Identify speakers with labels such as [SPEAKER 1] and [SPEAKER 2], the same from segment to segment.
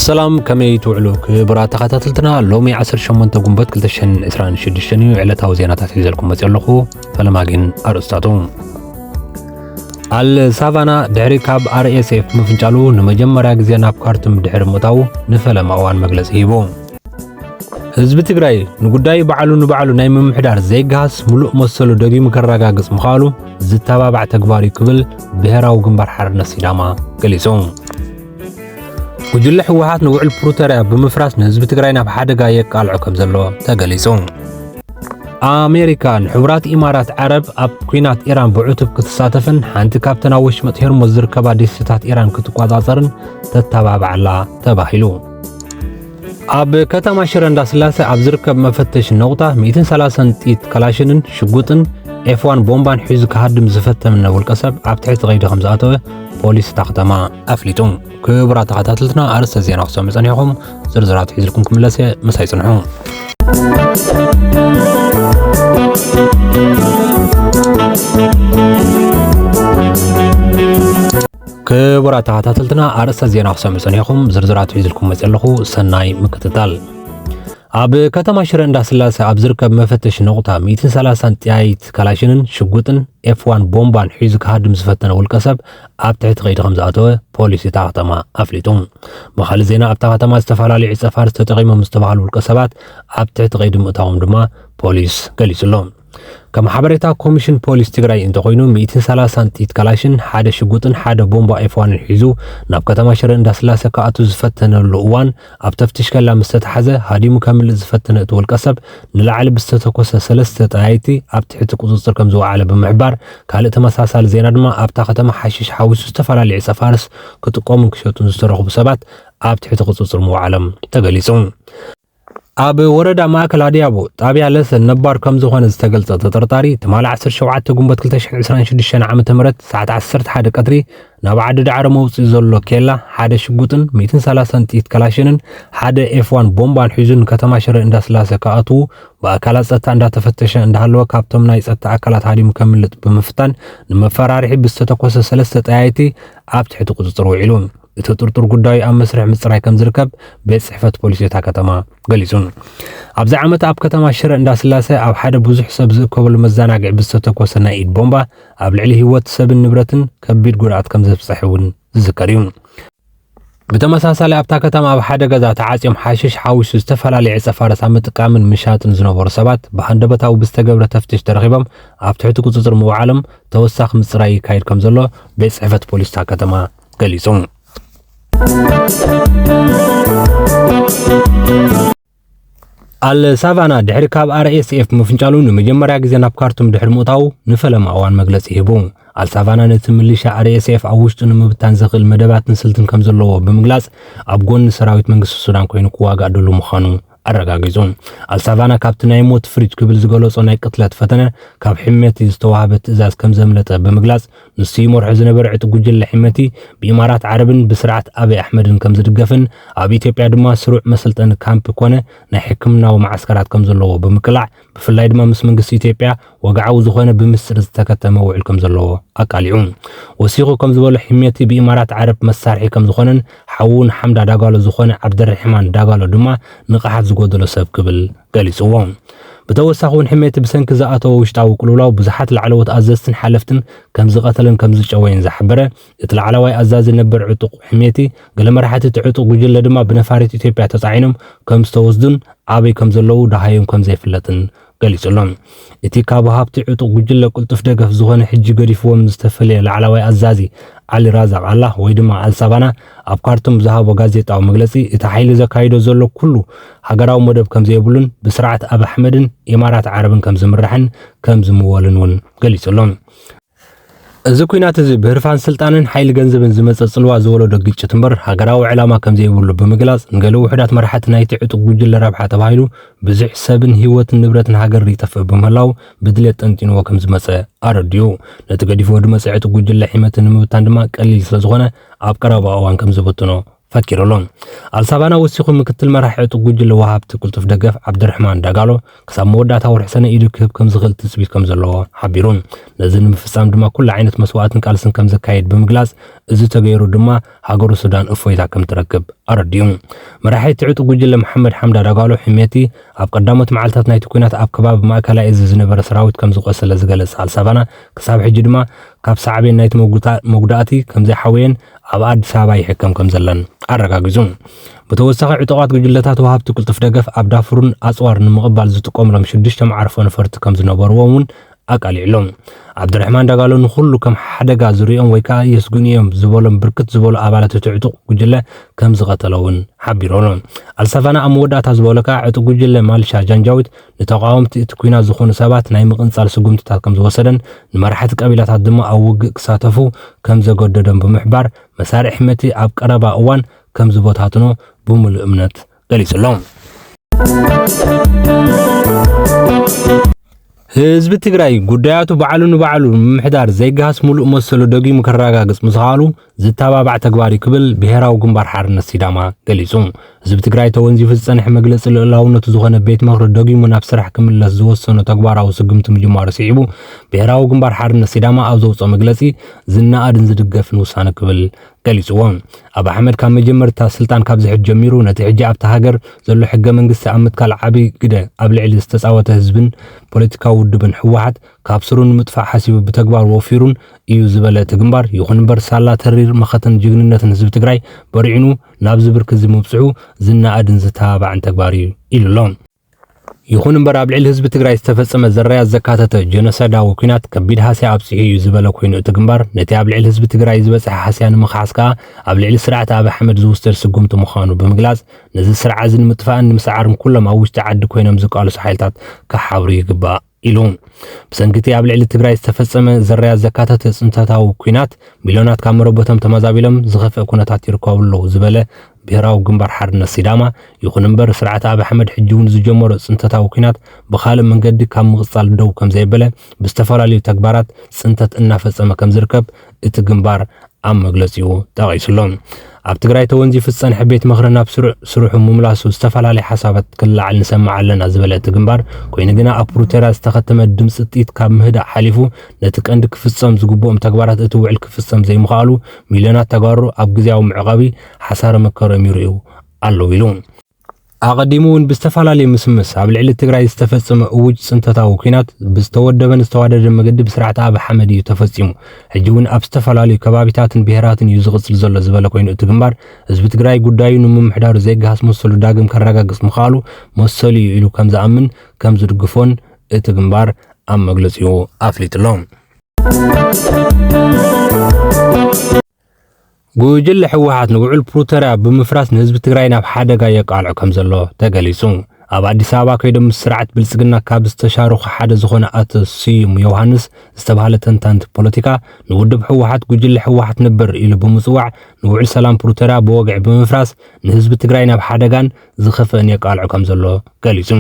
[SPEAKER 1] سلام كمي توعلو كبرات تخاتلتنا لومي 18 قنبت 2026 علتاو زينات حيزلكم متيلخو فلماغين ارستاتو السافانا دحري كاب RSF مفنجالو نمجمريا غزي ناب كارتم دحر متاو نفلم اوان مغلص هيبو حزب تግራይ ንጉዳይ ባዕሉ ናይ ምምሕዳር ዘይጋስ ሙሉእ መሰሉ ደጊሙ ከረጋግጽ ምኻሉ ዝተባባዕ ተግባር ይክብል ብሄራዊ ግንባር ሓርነት ሲዳማ ገሊጹ ጉጅለ ሕወሓት ንውዕል ፕሪቶሪያ ብምፍራስ ንህዝቢ ትግራይ ናብ ሓደጋ የቃልዑ ከም ዘሎ ተገሊጹ ኣሜሪካን ሕብራት ኢማራት ዓረብ ኣብ ኩናት ኢራን ብዕቱብ ክትሳተፍን ሓንቲ ካብተን ኣብ ወሽመጥ ሄርሞዝ ዝርከባ ደሴታት ኢራን ክትቆጻጸርን ተተባብዓላ ተባሂሉ ኣብ ከተማ ሽረ እንዳስላሴ ኣብ ዝርከብ መፈተሽ ነውጣ 130 ጥይት ከላሽንን ሽጉጥን F1 ቦምባን ሒዙ ከሃድም ዝፈተም ውልቀ ሰብ ኣብ ትሕቲ ቀይዲ ከም ዝኣተወ ፖሊስ ከተማ ኣፍሊጡ ክቡራት ተኸታተልትና ኣርእስተ ዜና ክሰምዑ ጸኒሖም ዝርዝራት ሒዝልኩም ክምለስ መሳይ ጽንሑ ክቡራት ተኸታተልትና ኣርእስተ ዜና ክሰምዑ ጸኒሖም ዝርዝራት ሒዝልኩም መጸለኹ ሰናይ ምክትታል ኣብ ከተማ ሽረ እንዳስላሴ ኣብ ዝርከብ መፈተሽ ነቁጣ 130 ጥይት ከላሽንን ሽጉጥን F1 ቦምባን ሒዙ ከሃድም ዝፈተነ ውልቀ ሰብ ኣብ ትሕቲ ቀይዲ ከም ዝኣተወ ፖሊስ እታ ከተማ ኣፍሊጡ ብኻልእ ዜና ኣብታ ከተማ ዝተፈላለዩ ጸፋር ተጠቒሞም ዝተባሃሉ ውልቀ ሰባት ኣብ ትሕቲ ቀይዲ ምእታዎም ድማ ፖሊስ ገሊጹሎም ከም ሓበሬታ ኮሚሽን ፖሊስ ትግራይ እንተኮይኑ 130 ጥይት ከላሽን ሓደ ሽጉጥን ሓደ ቦምባ F1 ሒዙ ናብ ከተማ ሽረ እንዳስላሴ ከኣቱ ዝፈተነሉ እዋን ኣብ ተፍትሽ ከላ ምስተተሓዘ ሃዲሙ ከምልእ ዝፈተነ እቲ ውልቀ ሰብ ንላዕሊ ብዝተተኮሰ 3 ጥይት ኣብ ትሕቲ ቁጽጽር ከም ዝወዓለ ብምሕባር ካልእ ተመሳሳሊ ዜና ድማ ኣብታ ከተማ ሓሽሽ ሓዊሱ ዝተፈላለዩ ጸፋርስ ክጥቀሙን ክሸጡን ዝተረኽቡ ሰባት ኣብ ትሕቲ ቁጽጽር ምውዓሎም ተገሊጹ ኣብ ወረዳ ማእከል ኣድያቦ ጣብያ ለሰ ነባር ከም ዝኾነ ዝተገልጸ ተጠርጣሪ ትማል 17 ጉንበት 2026 ዓመተ ምህረት ሰዓት 11 ቀትሪ ናብ ዓዲ ዳዕሮ መውጽኢ ዘሎ ኬላ ሓደ ሽጉጥን 130 ጥይት ከላሽንን ሓደ F1 ቦምባን ሒዙን ከተማ ሽረ እንዳስላሴ ከኣቱ በአካላት ጸጥታ እንዳተፈተሸ እንዳሃለወ ካብቶም ናይ ጸጥታ አካላት ሃዲሙ ከምልጥ ብምፍታን ንመፈራሪሒ ብዝተተኮሰ 3 ጥይት ኣብ ትሕቲ ቁጽጽር ውዒሉ እቲ ጥርጥር ጉዳይ ኣብ መስርሕ ምጽራይ ከም ዝርከብ ቤት ጽሕፈት ፖሊስታ ከተማ ገሊጹን ኣብዚ ዓመት ኣብ ከተማ ሽረ እንዳስላሴ ኣብ ሓደ ብዙሕ ሰብ ዝእከበሉ መዘናግዒ ብዝተተኮሰ ናይ ኢድ ቦምባ ኣብ ልዕሊ ህይወት ሰብን ንብረትን ከቢድ ጉድኣት ከም ዘብጽሕውን ዝዝከር እዩ ብተመሳሳሊ ኣብታ ከተማ ኣብ ሓደ ገዛ ተዓጽዮም ሓሽሽ ሓዊሱ ዝተፈላለዩ ጸፋርስ ኣብ ምጥቃምን ምሻጥን ዝነበሩ ሰባት ብሃንደበታዊ ብዝተገብረ ተፍትሽ ተረኺቦም ኣብ ትሕቲ ቁጽጽር ምውዓሎም ተወሳኺ ምጽራይ ይካየድ ከም ዘሎ ቤት ጽሕፈት ፖሊስታ ከተማ ገሊጹ السافانا دحر كاب RSF مفنجالو نمجمريا غزي ناب كارتوم دحر موتاو نفلم اوان مغلص يهبو السافانا نتمليشا RSF اوشت نمبتان زغل مدباتن سلطن كم زلو بمغلاص اب غون سراويت منግስት ሱዳን ኮይኑ ክዋጋ ደሉ ምዃኑ አረጋግጾም አልሳቫና ካፕትናይ ሞት ፍሪጅ ክብል ዝገለጾ ናይ ቅትለት ፈተነ ካብ ሕመቲ ዝተዋሃበ ትእዛዝ ከም ዘምለጠ በመግላጽ ንሱ ይመርሕ ዝነበረ ዕጡ ጉጅለ ሕመቲ ብኢማራት ዓረብን ብስርዓት አብይ አሕመድን ከም ዝድገፍን ኣብ ኢትዮጵያ ድማ ስሩዕ መሰልጠን ካምፕ ኮነ ናይ ሕክምናዊ ማዕስከራት ከም ዘለዎ በመቅላዕ ብፍላይ ድማ ምስ መንግስት ኢትዮጵያ ወግዓው ዝኾነ ብምስጥር ዝተከተመ ውዕል ከም ዘለዎ አቃሊዑ ወሲኹ ከም ዝበለ ሕመቲ ብኢማራት ዓረብ መሳርሒ ከም ዝኾነን ሓውን ሓምዳ ዳጋሎ ዝኾነ ዓብደርሕማን ዳጋሎ ድማ ንቕሓት ዝጎደሎ ሰብ ክብል ገሊጽዎም بتوسخون حميت بسنك زاءته وشتاو قلولاو بزحات العلوات أزازتن حلفتن كم زقتلن كم زجوين زحبره يطلع علواي أزاز النبر عطق حميتي قال مرحة عطق وجل دما بنفارة إثيوبيا تطعينهم كم استوزدن عابي كم زلو دهايم كم زي فلتن قال يسلم إتي كابهابتي عطق وجل قلت فدقف زغن حج قريفو مستفلي العلواي أزازي علي رازق الله ويدما السافانا أبكارتم ذهب وغازيت أو مجلسي إتحيل زكايدو زلو كله حجراو مدب كم زيبلون بسرعة أب أحمدن إمارات عربن كم زمرحن كم زموالن ون قال يسلم እዚ ኩናት እዚ ብህርፋን ስልጣንን ሓይሊ ገንዘብን ዝመጽእ ጽልዋ ዝወለዶ ግጭት እምበር ሃገራዊ ዕላማ ከም ዘይብሉ ብምግላጽ ንገለ ውሕዳት መራሕቲ ናይቲ ዕጡቅ ጉጅለ ረብሓ ተባሂሉ ብዙሕ ሰብን ህይወትን ንብረትን ሃገር ይጠፍእ ብምህላው ብድሌት ጠንጢንዎ ከም ዝመጸ ኣረድዩ ነቲ ገዲፉ ድመጽ ዕጡቅ ጉጅለ ሒመትን ንምብታን ድማ ቀሊል ስለዝኾነ ኣብ ቀረባ እዋን ከም ዝበትኖ ፈኪሮሎም አልሳባና ወሲኹ ምክትል መራሒ ዕጡቅ ጉጅለ ወሃብቲ ቁልጡፍ ደገፍ ዓብድርሕማን ዳጋሎ ክሳብ መወዳእታ ወርሒ ሰነ ኢዱ ክህብ ከም ዝኽእል ትፅቢት ከም ዘለዎ ሓቢሩ ነዚ ንምፍጻም ድማ ኩሉ ዓይነት መስዋዕትን ቃልስን ከም ዘካየድ ብምግላጽ እዚ ተገይሩ ድማ ሃገሩ ሱዳን እፎይታ ከም ትረክብ ኣረድዩ መራሒ ዕጡቅ ጉጅለ መሐመድ ሐምዳ ዳጋሎ ሕሜቲ ኣብ ቀዳሞት መዓልታት ናይቲ ኩናት ኣብ ከባቢ ማእከላይ እዚ ዝነበረ ሰራዊት ከም ዝቆሰለ ዝገለጸ አልሳባና ክሳብ ሕጂ ድማ ካብ ሳዕቤን ናይቲ መጉዳእቲ ከም ዘይሓወየን ኣብ አዲስ አበባ ይሕከም ከም ዘለን አረጋግጹ በተወሰኸ ዕጡቃት ጉጅለታት ወሃብቲ ቁልጡፍ ደገፍ ኣብ ዳፍሩን ኣጽዋር ንምቕባል ዝጥቀምሎም 6 መዓርፎ ነፈርቲ ከም ዝነበርዎም ኣቃሊዕሎም ዓብድርሕማን ዳጋሎ ንኹሉ ከም ሓደጋ ዝርኦም ወይ ከዓ የስጉንዮም ዝበሎም ብርክት ዝበሉ ኣባላት ዕጡቅ ጉጅለ ከም ዝቐተለውን ሓቢሮም አልሳቫና ኣብ መወዳእታ ዝበለካ ዕጡቅ ጉጅለ ማልሻ ጃንጃዊት ንተቃወምቲ እቲ ኩናት ዝኾኑ ሰባት ናይ ምቕንጻል ስጉምትታት ከም ዝወሰደን ንመራሕቲ ቀቢላታት ድማ ኣብ ውግእ ክሳተፉ ከም ዘገደዶም ብምሕባር መሳርሒ ሕመቲ ኣብ ቀረባ እዋን ከም ዝበታትኖ ብምሉእ እምነት ገሊጹሎም ህዝቢ ትግራይ ጉዳያቱ ባዕሉ ምምሕዳር ዘይገሃስ ሙሉእ መሰሉ ደጊሙ ከረጋግጽ ምሳሉ ዝተባባዕ ተግባር ክብል ብሄራዊ ግንባር ሓርነት ሲዳማ ገሊጹ ህዝቢ ትግራይ ተወንዚፉ ዝጸንሕ መግለጺ ልዕላውነቱ ዝኾነ ቤት ምኽሪ ደጊሙ ናብ ስራሕ ክምለስ ዝወሰኑ ተግባራዊ ስግምቲ ምጅማሩ ሲዒቡ ብሄራዊ ግንባር ሓርነት ሲዳማ ኣብ ዘውፅኦ መግለጺ ዝናኣድን ዝድገፍን ውሳነ ክብል ገሊጹዎም ኣብ ኣሕመድ ካብ መጀመርታ ስልጣን ካብ ዝሕጅ ጀሚሩ ነቲ ሕጂ ኣብታ ሃገር ዘሎ ሕገ መንግስቲ ኣብ ምትካል ዓቢ ግደ ኣብ ልዕሊ ዝተጻወተ ህዝብን ፖለቲካዊ ውድብን ሕወሓት ካብ ስሩ ንምጥፋእ ሓሲቡ ብተግባር ወፊሩን እዩ ዝበለ እቲ ግንባር ይኹን እምበር ሳላ ተሪር መኸተን ጅግንነትን ህዝቢ ትግራይ በሪዕኑ ናብ ዝብርክ ዝምብጽሑ ዝናኣድን ዝተባባዕን ተግባር እዩ ኢሉሎም ይኹን እምበር ኣብ ልዕሊ ህዝቢ ትግራይ ዝተፈጸመ ዘራያት ዘካተተ ጀኖሳይዳዊ ኩናት ከቢድ ሃስያ ኣብጽሑ እዩ ዝበለ ኮይኑ እቲ ግንባር ነቲ ኣብ ልዕሊ ህዝቢ ትግራይ ዝበጽሐ ሃስያ ንምኽሓስ ከዓ ኣብ ልዕሊ ስርዓት ኣብ ኣሕመድ ዝውሰድ ስጉምቲ ምዃኑ ብምግላጽ ነዚ ስርዓት እዚ ንምጥፋእን ንምስዓርን ኩሎም ኣብ ውሽጢ ዓዲ ኮይኖም ዝቃለሱ ሓይልታት ከሓብሩ ይግባእ ኢሉ ብሰንኪቲ ኣብ ልዕሊ ትግራይ ዝተፈጸመ ዘራያት ዘካተተ ጽንተታዊ ኩናት ሚልዮናት ካብ መረቦቶም ተመዛቢሎም ዝኸፍአ ኩነታት ይርከብሉ ዝበለ ብሄራዊ ግንባር ሓርነት ሲዳማ ይኹን እምበር ስርዓት ኣብ ኣሕመድ ሕጂ እውን ዝጀመሮ ጽንተታዊ ኩናት ብኻልእ መንገዲ ካብ ምቕጻል ደው ከም ዘይበለ ብዝተፈላለዩ ተግባራት ጽንተት እናፈጸመ ከም ዝርከብ እቲ ግንባር ኣብ መግለጺኡ ጠቒሱሎም ኣብ ትግራይ ተወንዚፉ ዝጸንሐ ቤት ምኽሪ ናብ ስሩሑ ምምላሱ ዝተፈላለዩ ሓሳባት ክለዓል ንሰምዕ ኣለና ዝበለ እቲ ግንባር ኮይኑ ግና ኣብ ፕሪቶርያ ዝተኸተመ ድምፂ ጥኢት ካብ ምህዳእ ሓሊፉ ነቲ ቀንዲ ክፍጸም ዝግብኦም ተግባራት እቲ ውዕል ክፍጸም ዘይምኽኣሉ ሚልዮናት ተጋሩ ኣብ ግዝያዊ ምዕቃቢ ሓሳረ መከሮም ይርእዩ ኣለዉ ኢሉ ኣቐዲሙ እውን ብዝተፈላለዩ ምስምስ ኣብ ልዕሊ ትግራይ ዝተፈጸመ እውጅ ጽንተታዊ ኩናት ብዝተወደበን ዝተዋደደን መገዲ ብስርዓት ኣብ ኣሕመድ እዩ ተፈጺሙ ሕጂ እውን ኣብ ዝተፈላለዩ ከባቢታትን ብሄራትን እዩ ዝቕጽል ዘሎ ዝበለ ኮይኑ እቲ ግንባር ህዝቢ ትግራይ ጉዳዩ ንምምሕዳሩ ዘይገሃስ መሰሉ ዳግም ከረጋግጽ ምኽኣሉ መሰሉ እዩ ኢሉ ከም ዝኣምን ከም ዝድግፎን እቲ ግንባር ኣብ መግለጺኡ ኣፍሊጡሎም ጉጅለ ሕወሓት ንውዕል ፕሪቶርያ ብምፍራስ ንህዝቢ ትግራይ ናብ ሓደጋ የቃልዑ ከም ዘሎ ተገሊጹ ኣብ አዲስ አበባ ከይዶም ስርዓት ብልጽግና ካብ ዝተሻረኹ ሓደ ዝኾነ ኣቶ ስዩም ዮሐንስ ዝተባሃለ ተንታንቲ ፖለቲካ ንውድብ ሕወሓት ጉጅለ ሕወሓት ነበር ኢሉ ብምጽዋዕ ንውዕል ሰላም ፕሪቶርያ ብወግዕ ብምፍራስ ንህዝቢ ትግራይ ናብ ሓደጋን ዝኸፈአን የቃልዑ ከም ዘሎ ገሊጹ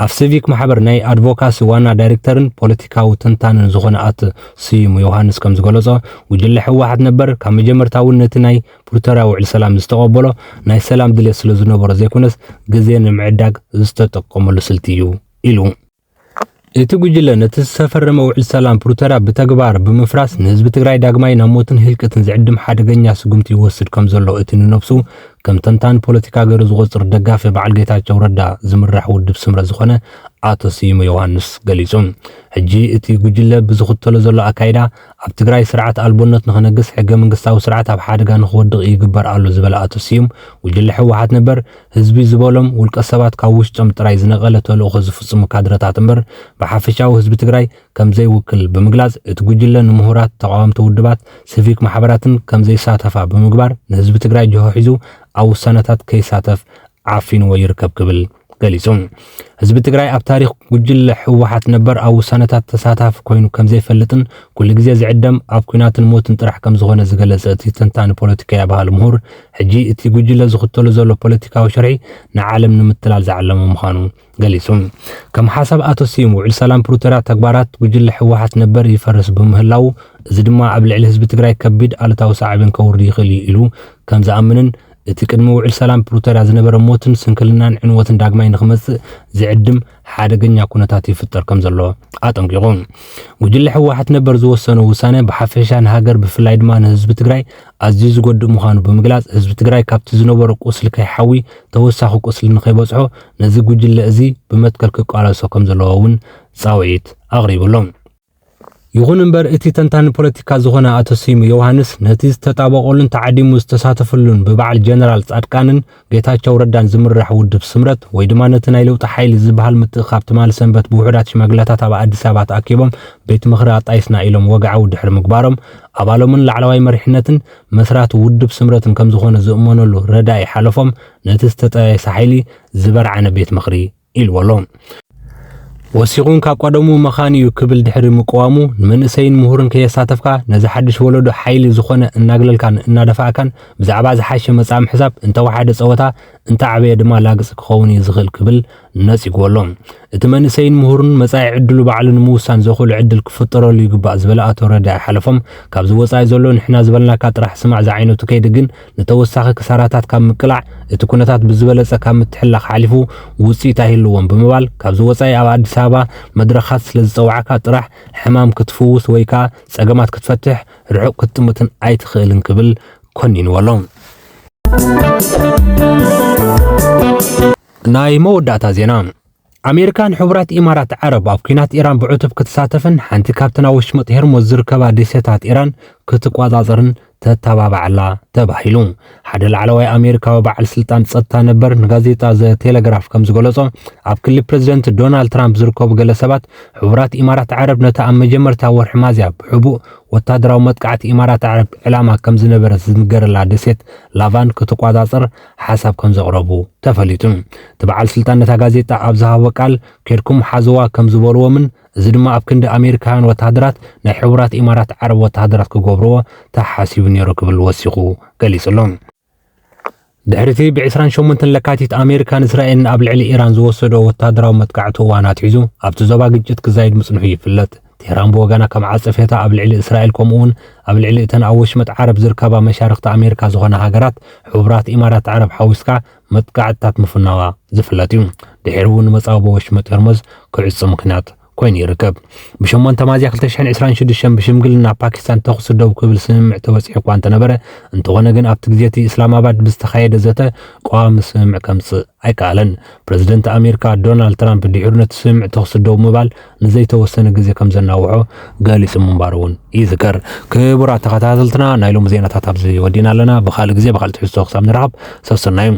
[SPEAKER 1] ኣብ ሲቪክ ማሕበር ናይ ኣድቮካሲ ዋና ዳይሬክተርን ፖለቲካዊ ተንታንን ዝኾነ ኣቶ ስዩም ዮሐንስ ከም ዝገለጾ ጉጅለ ሕወሓት ነበር ካብ መጀመርታ እውን ነቲ ናይ ፕሪቶርያ ውዕል ሰላም ዝተቐበሎ ናይ ሰላም ድሌት ስለ ዝነበሮ ዘይኮነስ ግዜ ንምዕዳግ ዝተጠቀመሉ ስልቲ እዩ ኢሉ እቲ ጉጅለ ነቲ ዝተፈረመ ውዕል ሰላም ፕሪቶርያ ብተግባር ብምፍራስ ንህዝቢ ትግራይ ዳግማይ ናብ ሞትን ህልቀትን ዝዕድም ሓደገኛ ስጉምቲ ይወስድ ከም ዘሎ እቲ ንነብሱ ከም ተንታን ፖለቲካ ገይሩ ዝቆጽር ደጋፊ በዓል ጌታቸው ረዳ ዝምራሕ ውድብ ስምረት ዝኾነ ኣቶ ስዩም ዮሐንስ ገሊጹ ሕጂ እቲ ጉጅለ ብዝኽተሎ ዘሎ ኣካይዳ ኣብ ትግራይ ስርዓት ኣልቦነት ንኽነግስ ሕገ መንግስታዊ ስርዓት ኣብ ሓደጋ ንኽወድቕ ይግበር ኣሎ ዝበለ ኣቶ ስዩም ጉጅለ ሕወሓት ነበር ህዝቢ ዝበሎም ውልቀ ሰባት ካብ ውሽጦም ጥራይ ዝነቐለ ተልእኾ ዝፍጽሙ ካድረታት እምበር ብሓፈሻዊ ህዝቢ ትግራይ ከም ዘይውክል ብምግላጽ እቲ ጉጅለ ንምሁራት ተቃወምቲ ውድባት ሲቪክ ማሕበራትን ከም ዘይሳተፋ ብምግባር ንህዝቢ ትግራይ ጅሆ ሒዙ ኣብ ውሳነታት ከይሳተፍ ዓፊንዎ ይርከብ ክብል ገሊጹ ህዝቢ ትግራይ ኣብ ታሪኽ ጉጅለ ሕወሓት ነበር ኣብ ውሳነታት ተሳታፊ ኮይኑ ከም ዘይፈልጥን ኩሉ ግዜ ዝዕደም ኣብ ኩናትን ሞትን ጥራሕ ከም ዝኾነ ዝገለጸ እቲ ተንታኒ ፖለቲካዊ ባህል ምሁር ሕጂ እቲ ጉጅለ ዝኽተሉ ዘሎ ፖለቲካዊ ሽርዒ ንዓለም ንምትላል ዝዓለመ ምዃኑ ገሊጹ ከም ሓሳብ ኣቶ ስዩም ውዕል ሰላም ፕሪቶርያ ተግባራት ጉጅለ ሕወሓት ነበር ይፈርስ ብምህላው እዚ ድማ ኣብ ልዕሊ ህዝቢ ትግራይ ከቢድ ኣሉታዊ ሳዕብን ከውርድ ይኽእል ኢሉ ከም ዝኣምንን እቲ ቅድሚ ውዕል ሰላም ፕሪቶርያ ዝነበረ ሞትን ስንክልናን ዕንወትን ዳግማይ ንኽመጽእ ዝዕድም ሓደገኛ ኩነታት ይፍጠር ከም ዘሎ ኣጠንቂቑ ጉጅለ ሕወሓት ነበር ዝወሰነ ውሳነ ብሓፈሻ ንሃገር ብፍላይ ድማ ንህዝቢ ትግራይ ኣዝዩ ዝጎድእ ምዃኑ ብምግላጽ ህዝቢ ትግራይ ካብቲ ዝነበረ ቁስሊ ከይሓዊ ተወሳኺ ቁስሊ ንኸይበጽሖ ነዚ ጉጅለ እዚ ብመትከል ክቃለሶ ከም ዘለዎ እውን ጻውዒት ኣቕሪቡሎም ይኹን እምበር እቲ ተንታኒ ፖለቲካ ዝኾነ ኣቶ ስዩም ዮሃንስ ነቲ ዝተጣበቐሉን ተዓዲሙ ዝተሳተፈሉን ብበዓል ጀነራል ጻድቃንን ጌታቸው ረዳን ዝምራሕ ውድብ ስምረት ወይ ድማ ነቲ ናይ ለውጢ ሓይሊ ዝበሃል ምትእኻብ ትማል ሰንበት ብውሕዳት ሽማግለታት ኣብ ኣዲስ ኣበባ ተኣኪቦም ቤት ምኽሪ ኣጣይስና ኢሎም ወግዓዊ ድሕሪ ምግባሮም ኣባሎምን ላዕለዋይ መሪሕነትን መስራት ውድብ ስምረትን ከም ዝኾነ ዝእመነሉ ረዳኢ ሓለፎም ነቲ ዝተጠየሰ ሓይሊ ዝበርዓነ ቤት ምኽሪ ኢልወሎም ወሲኹን ካብ ቀደሙ መኻን እዩ ክብል ድሕሪ ምቅዋሙ ንመንእሰይን ምሁርን ከየሳተፍካ ነዚ ሓድሽ ወለዶ ሓይሊ ዝኾነ እናግለልካን እናደፋእካን ብዛዕባ ዝሓሸ መጻም ሕሳብ እንተወሓደ ፀወታ እንተዓበየ ድማ ላግጽ ክኸውን ዝኽእል ክብል ነጺግወሎም እቲ መንእሰይን ምሁርን መጻኢ ዕድሉ ባዕሉ ንምውሳን ዘኽእሉ ዕድል ክፍጠረሉ ይግባእ ዝበለ ኣቶ ረዳኢ ሓለፎም ካብዚ ወጻኢ ዘሎ ንሕና ዝበልናካ ጥራሕ ስማዕ ዝዓይነቱ ከይዲ ግን ንተወሳኺ ክሳራታት ካብ ምቅላዕ እቲ ኩነታት ብዝበለጸ ካብ ምትሕላኽ ሓሊፉ ውጽኢት ኣይህልዎም ብምባል ካብዚ ወጻኢ ኣብ ኣዲስ ኣበባ መድረኻት ስለ ዝፀውዓካ ጥራሕ ሕማም ክትፍውስ ወይ ከዓ ጸገማት ክትፈትሕ ርሑቕ ክትጥምትን ኣይትኽእልን ክብል ኮኒንወሎም ናይ መወዳእታ ዜና ኣሜሪካን ሕቡራት ኢማራት ዓረብ ኣብ ኩናት ኢራን ብዕቱብ ክትሳተፍን ሓንቲ ካብተን ኣብ ወሽመጥ ሄርሞዝ ዝርከባ ደሴታት ኢራን ክትቆጻጸርን ተተባባዕላ ተባሂሉ ሓደ ላዕለዋይ ኣሜሪካዊ በዓል ስልጣን ጸጥታ ነበር ንጋዜጣ ዘ ቴሌግራፍ ከም ዝገለጾ ኣብ ክልል ፕሬዝደንት ዶናልድ ትራምፕ ዝርከቡ ገለ ሰባት ሕቡራት ኢማራት ዓረብ ነታ ኣብ መጀመርታ ወርሒ ሚያዝያ ብሕቡእ ወታደራዊ መጥቃዕቲ ኢማራት ዓረብ ዕላማ ከም ዝነበረ ዝንገረላ ደሴት ላቫን ክትቆጻጸር ሓሳብ ከም ዘቕረቡ ተፈሊጡ ተበዓል ስልጣን ነታ ጋዜጣ ኣብ ዝሃቦ ቃል ከድኩም ሓዘዋ ከም ዝበልዎምን እዚ ድማ ኣብ ክንዲ ኣሜሪካውያን ወታደራት ናይ ሕቡራት ኢማራት ዓረብ ወታደራት ክገብርዎ ተሓሲቡ ነይሩ ክብል ወሲኹ ገሊጹሎም ድሕሪቲ ብ28 ለካቲት ኣሜሪካን እስራኤልን ኣብ ልዕሊ ኢራን ዝወሰዶ ወታደራዊ መጥቃዕቲ እዋናት ሒዙ ኣብቲ ዞባ ግጭት ክዛይድ ምጽንሑ ይፍለጥ ቴህራን ብወገና ከም ዓጸፈታ ኣብ ልዕሊ እስራኤል ከምኡውን ኣብ ልዕሊ እተን ኣብ ወሽመጥ ዓረብ ዝርከባ መሻርክቲ ኣሜሪካ ዝኾነ ሃገራት ሕቡራት ኢማራት ዓረብ ሓዊስካ መጥቃዕትታት ምፍናዋ ዝፍለጥ እዩ ድሕሪ እውን መጻወ ወሽመጥ ሄርሞዝ ክዕጽ ምክንያት ኮይኑ ይርከብ ብ8 ሚያዝያ 2026 ብሽምግልና ፓኪስታን ተኹስ ደው ክብል ስምምዕ ተበፂሑ እኳ እንተነበረ እንተኾነ ግን ኣብቲ ግዜ እቲ እስላማባድ ብዝተኻየደ ዘተ ቋሚ ስምምዕ ከምፅእ ኣይከኣለን ፕሬዝደንት ኣሜሪካ ዶናልድ ትራምፕ ድሕሪ ነቲ ስምምዕ ተኹስ ደው ምባል ንዘይተወሰነ ግዜ ከም ዘናውሖ ገሊጹ ምንባሩ እውን ይዝከር ክቡራት ተኸታተልትና ናይ ሎሚ ዜናታት ኣብዚ ወዲና ኣለና ብኻልእ ግዜ ብኻልእ ትሕዝቶ ክሳብ ንራኸብ ሰብሰናዩ